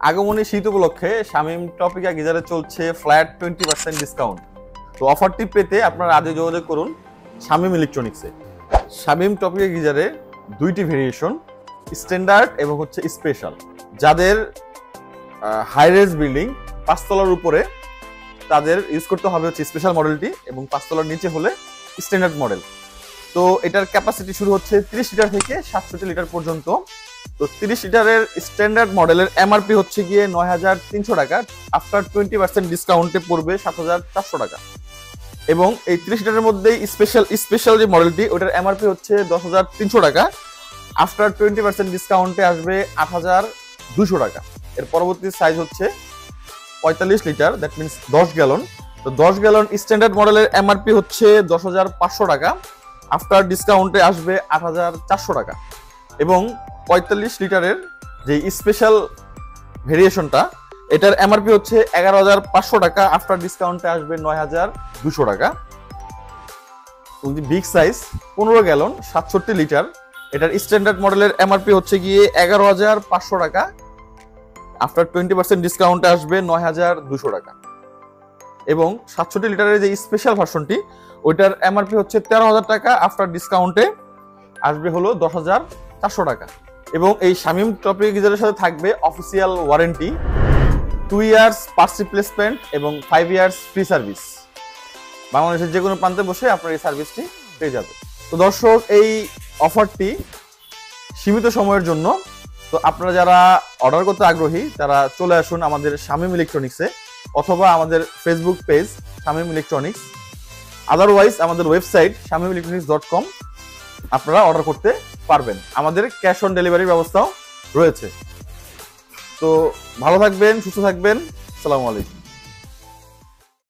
আগমনী শীত উপলক্ষে শামীম টপিকা গিজারে চলছে ফ্ল্যাট 20% ডিসকাউন্ট। তো অফারটি পেতে আপনারা আজই যোগাযোগ করুন শামীম ইলেকট্রনিক্সে। শামীম টপিকা গিজারে দুইটি ভেরিয়েশন, স্ট্যান্ডার্ড এবং হচ্ছে স্পেশাল। যাদের হাই রেজ বিল্ডিং 5 তলার উপরে তাদের ইউজ করতে হবে হচ্ছে স্পেশাল মডেলটি, এবং 5 তলার নিচে হলে স্ট্যান্ডার্ড মডেল। তো এটার ক্যাপাসিটি শুরু হচ্ছে 30 লিটার থেকে 67 লিটার পর্যন্ত। তো 30 লিটারের স্ট্যান্ডার্ড মডেলের এমআরপি হচ্ছে গিয়ে 9,300 টাকা, আফটার 20% ডিসকাউন্টে পড়বে 7,400 টাকা। এবং এই 30 লিটারের মধ্যেই স্পেশাল যে মডেলটি ওটার এমআরপি হচ্ছে 10,300 টাকা, আফটার 20% ডিসকাউন্টে আসবে 8,200 টাকা। এর পরবর্তী সাইজ হচ্ছে 45 লিটার, দ্যাট মিনস 10 গ্যালন। তো 10 গ্যালন স্ট্যান্ডার্ড মডেলের এমআরপি হচ্ছে 10,500 টাকা, আফটার ডিসকাউন্টে আসবে 8,400 টাকা। এবং 45 লিটারের যে স্পেশাল ভেরিয়েশনটা এটার এমআরপি হচ্ছে 11,500 টাকা, আফটার ডিসকাউন্টে আসবে 9,200 টাকা। বিগ সাইজ 15 গ্যালন 67 লিটার, এটার স্ট্যান্ডার্ড মডেলের এমআরপি হচ্ছে গিয়ে 11,500 টাকা, আফটার 20% ডিসকাউন্টে আসবে 9,200 টাকা। এবং 67 লিটারের যে স্পেশাল ভার্সনটি ওইটার এমআরপি হচ্ছে 13,000 টাকা, আফটার ডিসকাউন্টে আসবে হলো 10,400 টাকা। এবং এই শামীম টপিকা গিজারের সাথে থাকবে official warranty, 2 years parts replacement এবং 5 ইয়ার্স ফ্রি সার্ভিস। বাংলাদেশের যে কোনো প্রান্তে বসে আপনার এই সার্ভিসটি পেয়ে যাবে। তো দর্শক, এই অফারটি সীমিত সময়ের জন্য। তো আপনারা যারা অর্ডার করতে আগ্রহী তারা চলে আসুন আমাদের শামীম ইলেকট্রনিক্সে, অথবা আমাদের Facebook page Shamim electronics, otherwise আমাদের ওয়েবসাইট shamimimelectronics.com আপনারা অর্ডার করতে পারবেন। আমাদের ক্যাশ অন ডেলিভারির ব্যবস্থাও রয়েছে। তো ভালো থাকবেন, সুস্থ থাকবেন। আসসালামু আলাইকুম।